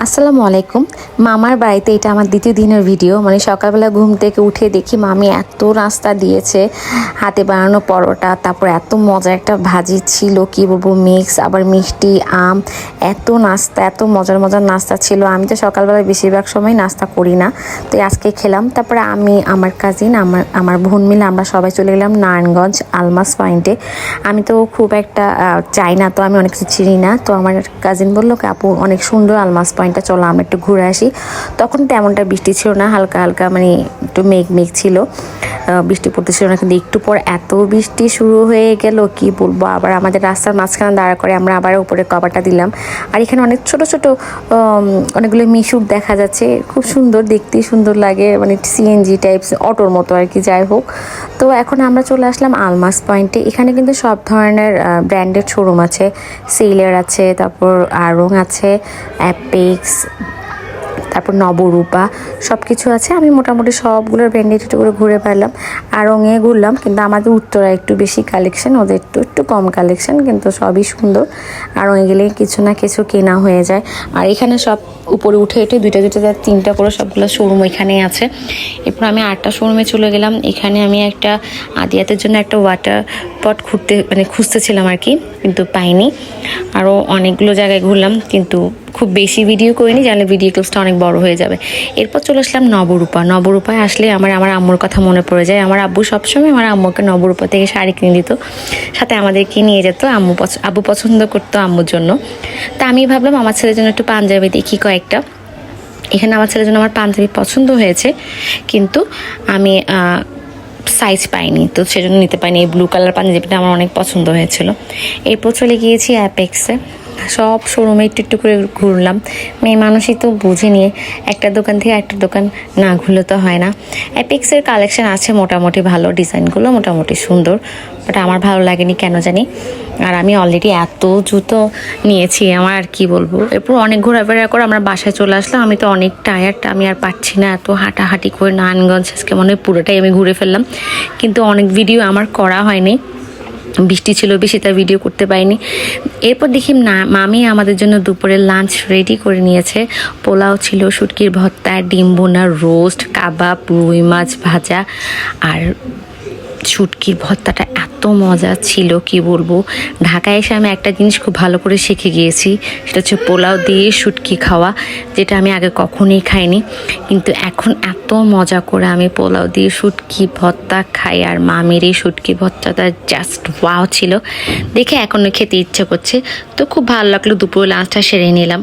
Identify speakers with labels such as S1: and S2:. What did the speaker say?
S1: আসসালামু আলাইকুম। মামার বাড়িতে এটা আমার দ্বিতীয় দিনের ভিডিও। মানে সকালবেলা ঘুম থেকে উঠে দেখি মামি এত নাস্তা দিয়েছে, হাতে বানানো পরোটা, তারপর এত মজার একটা ভাজি ছিল, কি বলবো, মিক্স, আবার মিষ্টি, আম, এত নাস্তা, এত মজার মজার নাস্তা ছিল। আমি তো সকালবেলা বেশিরভাগ সময় নাস্তা করি না, তো আজকে খেলাম। তারপরে আমি, আমার কাজিন, আমার বোন মিলে আমরা সবাই চলে গেলাম নারায়ণগঞ্জ আলমাস পয়েন্টে। আমি তো খুব একটা চাই না, তো আমি অনেক কিছু চিনি না, তো আমার কাজিন বললো কি আপু অনেক সুন্দর আলমাস পয়েন্টটা, চলো আমরা একটু ঘুরে আসি। তখন তেমনটা বৃষ্টি ছিল না, হালকা হালকা মানে একটু মেঘ মেঘ ছিল, বৃষ্টি পড়তেছিল না। কিন্তু একটু পর এত বৃষ্টি শুরু হয়ে গেল, কি বলবো। আবার আমাদের রাস্তার মাঝখানে দাঁড়া করে আমরা আবার উপরে কভারটা দিলাম। আর এখানে অনেক ছোট ছোট অনেকগুলো মিশুক দেখা যাচ্ছে, খুব সুন্দর দেখতে, সুন্দর লাগে, মানে সিএনজি টাইপস, অটোর মতো আর কি, যাই হোক। তো এখন আমরা চলে আসলাম আলমাস পয়েন্টে। এখানে কিন্তু সব ধরনের ব্র্যান্ডেড শোরুম আছে, সেলের আছে, তারপর আড়ং আছে, অ্যাপেক্স, তারপর নবরূপা, সব কিছু আছে। আমি মোটামুটি সবগুলোর ব্র্যান্ডেড একটু করে ঘুরে পেলাম। আড়ংয়ে ঘুরলাম, কিন্তু আমাদের উত্তরা একটু বেশি কালেকশন, ওদের একটু কম কালেকশন, কিন্তু সবই সুন্দর। আড়ংয়ে গেলে কিছু না কিছু কেনা হয়ে যায়। আর এখানে সব উপরে উঠে দুইটা তিনটা করে সবগুলো শোরুম এখানেই আছে। এরপর আমি আরেকটা শোরুমে চলে গেলাম। এখানে আমি একটা আদিয়াতের জন্য একটা ওয়াটার পট খুঁজতেছিলাম আর কি, কিন্তু পাইনি। আরও অনেকগুলো জায়গায় ঘুরলাম, কিন্তু খুব বেশি ভিডিও করিনি, জানলে ভিডিও ক্লিপসটা অনেক বড় হয়ে যাবে। এরপর চলে আসলাম নবরূপায় আসলে আমার আম্মুর কথা মনে পড়ে যায়। আমার আব্বু সবসময় আমার আম্মুকে নবরূপা থেকে শাড়ি কিনে দিত, সাথে আমাদেরকে নিয়ে যেত। আব্বু পছন্দ করতো আম্মুর জন্য। তা আমি ভাবলাম আমার ছেলের জন্য একটু পাঞ্জাবি দেখি কয়েকটা। এখানে আমার ছেলের জন্য আমার পাঞ্জাবি পছন্দ হয়েছে, কিন্তু আমি সাইজ পাইনি, তো সেজন্য নিতে পারিনি। এই ব্লু কালার পাঞ্জাবিটা আমার অনেক পছন্দ হয়েছিল। এরপর চলে গিয়েছি অ্যাপেক্সে। সব শোরুমে একটু করে ঘুরলাম। মেয়ে মানুষই তো বুঝে নিয়ে একটা দোকান থেকে একটা দোকান না ঘুরলে তো হয় না। অ্যাপেক্সের কালেকশন আছে মোটামুটি ভালো, ডিজাইনগুলো মোটামুটি সুন্দর, বাট আমার ভালো লাগেনি কেন জানি। আর আমি অলরেডি এত জুতো নিয়েছি, আমার আর কি বলবো। এরপর অনেক ঘোরাফেরা করে আমরা বাসায় চলে আসলাম। আমি তো অনেক টায়ার্ড, আমি আর পারছি না এত হাঁটাহাঁটি করে। নারায়ণগঞ্জ আজকে মনে হয় পুরোটাই আমি ঘুরে ফেললাম, কিন্তু অনেক ভিডিও আমার করা হয়নি, বৃষ্টি ছিল বেশি, তার ভিডিও করতে পারিনি। এরপর দেখি মামি আমাদের জন্য দুপুরে লাঞ্চ রেডি করে নিয়েছে। পোলাও ছিল, শুটকির ভর্তা, ডিম বোনা, রোস্ট, কাবাব, রুই মাছ ভাজা। আর শুটকির ভর্তাটা এত মজা ছিল, কি বলবো। ঢাকায় এসে আমি একটা জিনিস খুব ভালো করে শিখে গিয়েছি, সেটা হচ্ছে পোলাও দিয়ে শুটকি খাওয়া, যেটা আমি আগে কখনোই খাইনি। কিন্তু এখন এত মজা করে আমি পোলাও দিয়ে শুটকি ভর্তা খাই। আর মামির এই শুটকি ভর্তাটা জাস্ট ওয়াও ছিল, দেখে এখনও খেতে ইচ্ছে করছে। তো খুব ভালো লাগলো। দুপুরে লাঞ্চটা সেরে নিলাম।